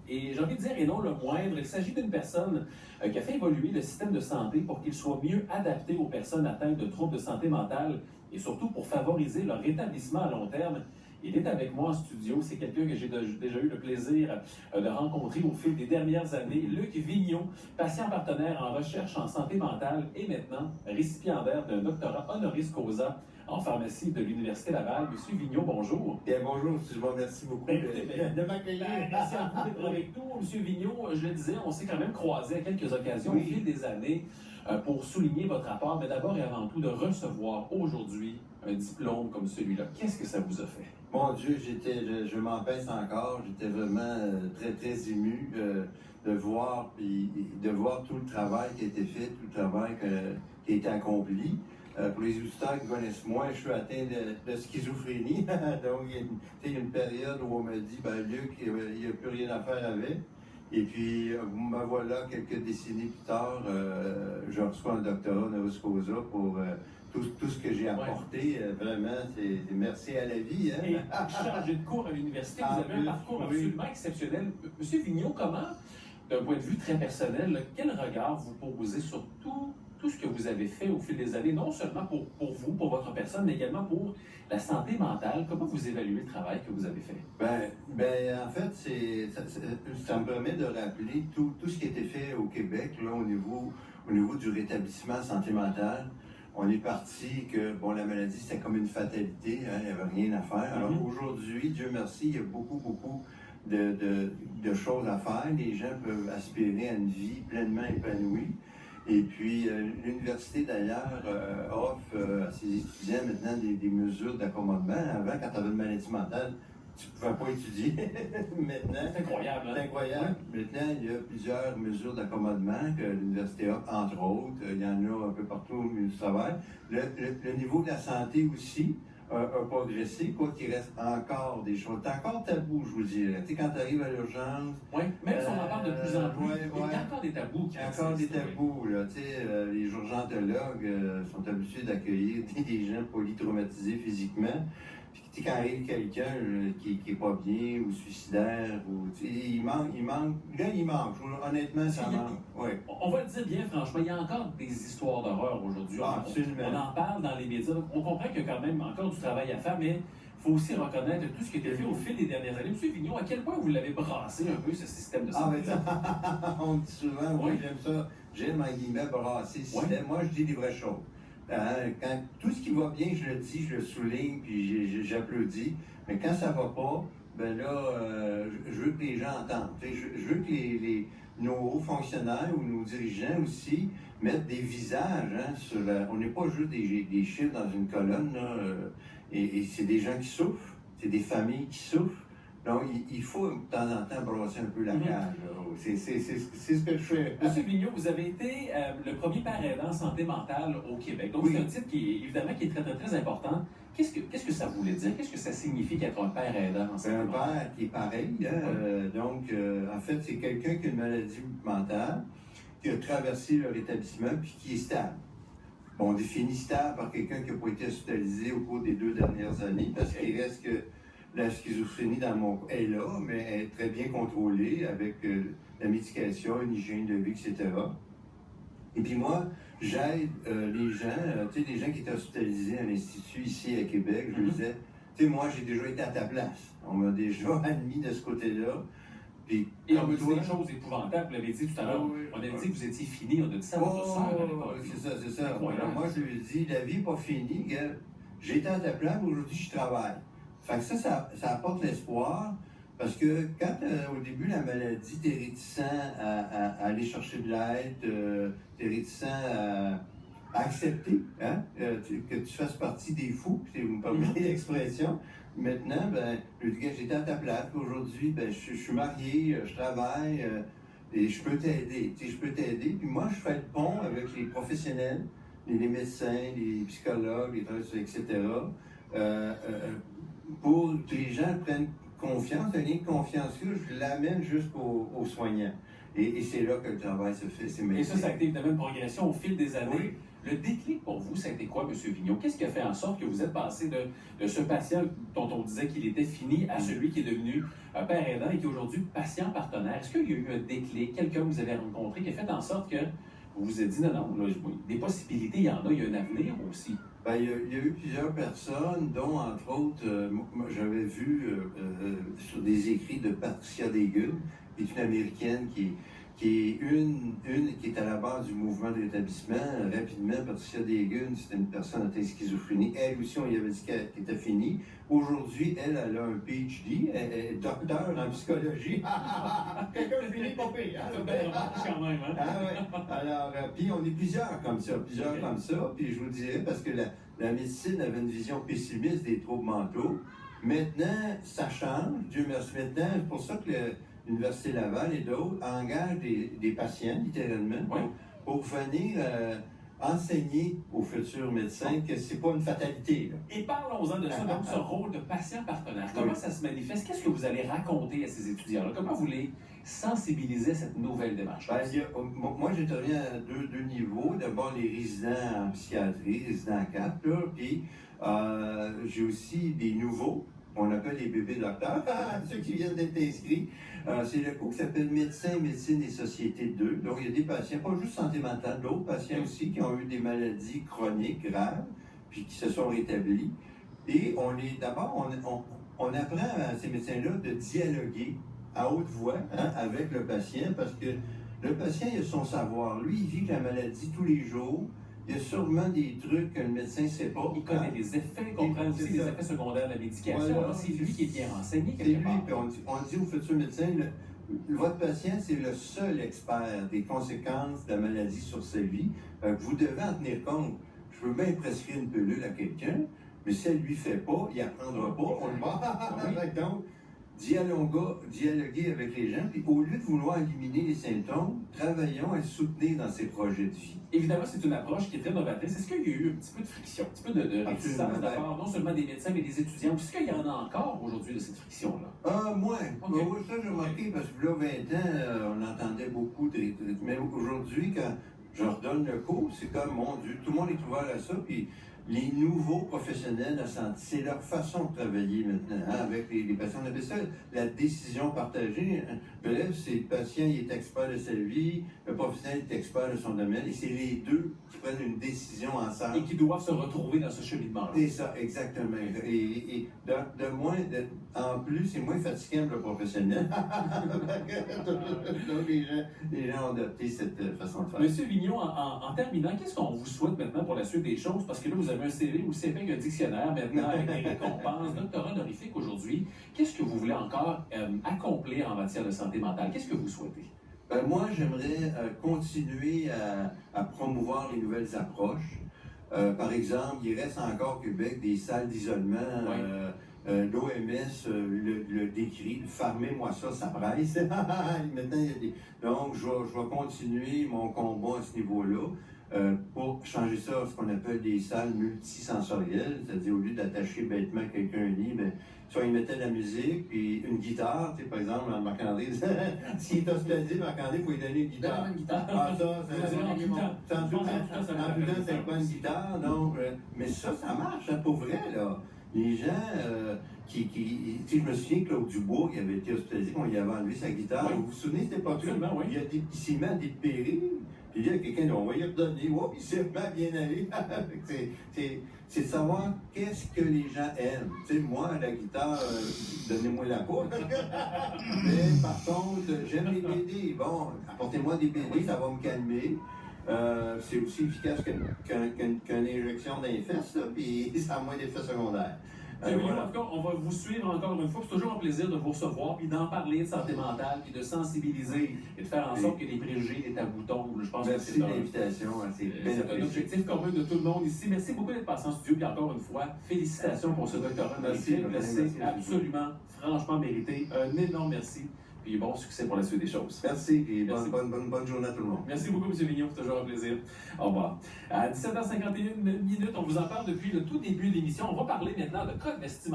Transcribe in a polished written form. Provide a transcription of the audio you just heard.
Et j'ai envie de dire, et non le moindre, il s'agit d'une personne qui a fait évoluer le système de santé pour qu'il soit mieux adapté aux personnes atteintes de troubles de santé mentale et surtout pour favoriser leur rétablissement à long terme. Il est avec moi en studio. C'est quelqu'un que j'ai déjà eu le plaisir de rencontrer au fil des dernières années. Luc Vigneault, patient partenaire en recherche en santé mentale et maintenant récipiendaire d'un doctorat honoris causa en pharmacie de l'Université Laval. Monsieur Vigneault, bonjour. Bien, bonjour, je vous remercie beaucoup de m'accueillir. Merci à vous d'être avec nous. Monsieur Vigneault, je le disais, on s'est quand même croisés à quelques occasions au fil des années pour souligner votre rapport, mais d'abord et avant tout de recevoir aujourd'hui un diplôme comme celui-là. Qu'est-ce que ça vous a fait? Mon Dieu, je m'en pèse encore. J'étais vraiment très, très ému de voir tout le travail qui a été fait, tout le travail qui a été accompli. Pour les auditeurs qui connaissent moins, je suis atteint de schizophrénie. Donc, il y a une période où on me dit, Luc, il n'y a plus rien à faire avec. Et puis, me voilà quelques décennies plus tard, je reçois un doctorat honoris causa pour tout ce que j'ai apporté. Vraiment, c'est merci à la vie. Hein? Et chargé de cours à l'université, vous avez un parcours absolument exceptionnel. Monsieur Vigneault, comment, d'un point de vue très personnel, quel regard vous posez sur tout ce que vous avez fait au fil des années, non seulement pour vous, pour votre personne, mais également pour la santé mentale? Comment vous évaluez le travail que vous avez fait? En fait, ça me permet de rappeler tout ce qui a été fait au Québec là, au niveau du rétablissement santé mentale. On est parti que, la maladie, c'était comme une fatalité, hein, il n'y avait rien à faire. Alors aujourd'hui, Dieu merci, il y a beaucoup de choses à faire. Les gens peuvent aspirer à une vie pleinement épanouie. Et puis, l'université, d'ailleurs, offre à ses étudiants maintenant des mesures d'accommodement. Avant, quand tu avais une maladie mentale, tu ne pouvais pas étudier. Maintenant, c'est incroyable. C'est incroyable. Oui. Maintenant, il y a plusieurs mesures d'accommodement que l'université offre, entre autres. Il y en a un peu partout au milieu du travail. Le niveau de la santé aussi a progressé, quoi qu'il reste encore des choses. C'est encore tabou, je vous dirais. Tu sais, quand tu arrives à l'urgence... Oui, même si on en parle de plus en plus, il y a encore des tabous. Il y a encore des tabous, là. Tu sais, les urgentologues sont habitués d'accueillir des gens polytraumatisés physiquement. Puis, quand arrive quelqu'un qui n'est pas bien ou suicidaire, il manque. Là, il manque. Honnêtement, ça manque. Ouais. On va le dire bien franchement, il y a encore des histoires d'horreur aujourd'hui. Absolument. On en parle dans les médias. On comprend qu'il y a quand même encore du travail à faire, mais il faut aussi reconnaître tout ce qui a été fait au fil des dernières années. Monsieur Vigneault, à quel point vous l'avez brassé un peu, ce système de santé? On dit souvent, oui, j'aime ça. J'aime, en guillemets, brasser le système. Moi, je dis des vraies choses. Quand tout ce qui va bien, je le dis, je le souligne, puis j'applaudis. Mais quand ça va pas, je veux que les gens entendent. Je veux que nos hauts fonctionnaires ou nos dirigeants aussi mettent des visages sur on n'est pas juste des chiffres dans une colonne, là, et c'est des gens qui souffrent, c'est des familles qui souffrent. Donc, il faut de temps en temps brasser un peu la cage. C'est ce que je fais. Monsieur Vigneault, vous avez été le premier père aidant en santé mentale au Québec. Donc, c'est un titre qui est très, très, très important. Qu'est-ce que ça voulait dire? Qu'est-ce que ça signifie qu'être un père aidant en santé mentale? Un père qui est pareil. En fait, c'est quelqu'un qui a une maladie mentale, qui a traversé le rétablissement, puis qui est stable. On définit stable par quelqu'un qui n'a pas été hospitalisé au cours des 2 dernières années, parce qu'il reste que la schizophrénie dans mon cas est là, mais elle est très bien contrôlée avec la médication, une hygiène de vie, etc. Et puis moi, j'aide les gens, des gens qui étaient hospitalisés à l'Institut ici à Québec, je disais, moi j'ai déjà été à ta place. On m'a déjà admis de ce côté-là. Puis, et on me dit des choses épouvantables. Vous l'avez dit tout à l'heure. On avait dit que vous étiez fini. On a dit ça à votre soeur à l'époque. C'est ça. Alors, moi, je lui ai dit, la vie n'est pas finie. J'ai été à ta place, aujourd'hui, je travaille. Fait que ça apporte l'espoir, parce que quand, au début, la maladie, t'es réticent à aller chercher de l'aide, t'es réticent à accepter que tu fasses partie des fous, si vous me permettez l'expression. Maintenant, je dis que j'étais à ta place, aujourd'hui, je suis marié, je travaille, et je peux t'aider. Je peux t'aider. Puis moi, je fais le pont avec les professionnels, les médecins, les psychologues, les travailleurs, etc., pour que les gens prennent confiance, un lien de confiance là, je l'amène jusqu'aux soignants. Et c'est là que le travail se fait. Et ça a été évidemment une progression au fil des années. Le déclic pour vous, ça a été quoi, M. Vigneault? Qu'est-ce qui a fait en sorte que vous êtes passé de ce patient dont on disait qu'il était fini à celui qui est devenu père aidant et qui est aujourd'hui patient partenaire? Est-ce qu'il y a eu un déclic, quelqu'un que vous avez rencontré qui a fait en sorte que vous vous êtes dit, non, là, des possibilités, il y en a, il y a un avenir aussi? Ben, il y a eu plusieurs personnes, dont, entre autres, moi, j'avais vu sur des écrits de Patricia Degun, qui est une Américaine qui est qui est à la base du mouvement de rétablissement. Rapidement, Patricia Degun, c'était une personne atteinte de schizophrénie. Elle aussi, on lui avait dit qu'elle était finie. Aujourd'hui, elle a un PhD, elle est docteur en psychologie. Quelqu'un finit pas pire. Quand même, hein? Ah ouais. Alors, puis on est plusieurs comme ça, comme ça. Puis je vous dirais, parce que la médecine avait une vision pessimiste des troubles mentaux. Maintenant, ça change. Dieu merci. Maintenant, c'est pour ça que l'Université Laval et d'autres engagent des patients, littéralement, pour venir enseigner aux futurs médecins que c'est pas une fatalité. Là. Et parlons-en de ça, donc ce rôle de patient partenaire. Comment ça se manifeste? Qu'est-ce que vous allez raconter à ces étudiants-là? Comment vous les sensibilisez à cette nouvelle démarche? Ben, moi, j'interviens à deux niveaux. D'abord, les résidents en psychiatrie, résidents en 4, là, puis j'ai aussi des nouveaux, on appelle les bébés docteurs, ceux qui viennent d'être inscrits. C'est le cours qui s'appelle Médecins, Médecine et Société 2. Donc, il y a des patients, pas juste santé mentale, d'autres patients aussi qui ont eu des maladies chroniques graves, puis qui se sont rétablis. Et d'abord, on apprend à ces médecins-là de dialoguer à haute voix avec le patient, parce que le patient, il a son savoir. Lui, il vit la maladie tous les jours. Il y a sûrement des trucs que le médecin ne sait pas. Il connaît les effets, il comprend aussi les effets secondaires de la médication. Voilà. Alors, c'est lui qui est bien renseigné. C'est lui, puis on dit au futur médecin, votre patient, c'est le seul expert des conséquences de la maladie sur sa vie. Vous devez en tenir compte. Je peux bien prescrire une pilule à quelqu'un, mais si elle ne lui fait pas, il n'apprendra pas, on le voit. Donc, dialoguer avec les gens, puis au lieu de vouloir éliminer les symptômes, travaillons à le soutenir dans ses projets de vie. Évidemment, c'est une approche qui est très novatrice. Est-ce qu'il y a eu un petit peu de friction, un petit peu de réticence de la part non seulement des médecins, mais des étudiants? Est-ce qu'il y en a encore aujourd'hui de cette friction-là? Moi, ça j'ai remarqué, parce que là, 20 ans, on entendait beaucoup de mais aujourd'hui, quand je redonne le cours, c'est comme, mon Dieu, tout le monde est ouvert à ça, puis les nouveaux professionnels de la santé, c'est leur façon de travailler maintenant avec les patients. On appelle ça la décision partagée. Bref, c'est le patient, il est expert de sa vie, le professionnel est expert de son domaine, et c'est les deux qui prennent une décision ensemble. Et qui doivent se retrouver dans ce cheminement-là. C'est ça, exactement. Et en plus, c'est moins fatigant pour le professionnel. Donc, les gens ont adopté cette façon de faire. Monsieur Vigneault, en terminant, qu'est-ce qu'on vous souhaite maintenant pour la suite des choses? Parce que là, vous avez un CV aussi épais qu'un dictionnaire maintenant, avec des récompenses, doctorat honorifique aujourd'hui. Qu'est-ce que vous voulez encore accomplir en matière de santé mentale? Qu'est-ce que vous souhaitez? Moi, j'aimerais continuer à promouvoir les nouvelles approches. Par exemple, il reste encore au Québec des salles d'isolement. L'OMS le décrit, fermez-moi ça, ça presse. Maintenant, donc, je vais continuer mon combat à ce niveau-là. Pour changer ça à ce qu'on appelle des salles multisensorielles, c'est-à-dire au lieu d'attacher bêtement quelqu'un un lit, mais soit il mettait de la musique, puis une guitare, tu sais, par exemple, Marc-André, s'il est hospitalisé, Marc-André, il faut lui donner une guitare. Ah, ça, en tout temps, c'est pas une guitare, donc, mais ça marche, hein, pour vrai, là. Les gens tu sais, je me souviens que Claude Dubois, qui avait été hospitalisé, on lui avait enlevé sa guitare. Vous vous souvenez, c'était pas tout. Il s'est mis à dépérir. Puis il y a quelqu'un, on va y redonner. Oh, il s'est bien allé. C'est de savoir qu'est-ce que les gens aiment. Tu sais, moi, la guitare, donnez-moi la peau. Mais par contre, j'aime les BD. Bon, apportez-moi des BD, ça va me calmer. C'est aussi efficace qu'une injection d'un fesses, puis ça a moins d'effets secondaires. Voilà. En tout cas, on va vous suivre encore une fois. C'est toujours un plaisir de vous recevoir, puis d'en parler de santé mentale, puis de sensibiliser et de faire en sorte que les préjugés, les tabous tombent. Je pense Merci de l'invitation. C'est un objectif commun de tout le monde ici. Merci beaucoup d'être passé en studio, puis encore une fois, félicitations pour ce doctorat honorifique. C'est absolument, franchement mérité. Un énorme merci. Puis bon succès pour la suite des choses. Merci et bonne journée à tout le monde. Merci beaucoup, M. Vigneault, c'est toujours un plaisir. Au revoir. À 17h51, on vous en parle depuis le tout début de l'émission. On va parler maintenant de code vestimentaire.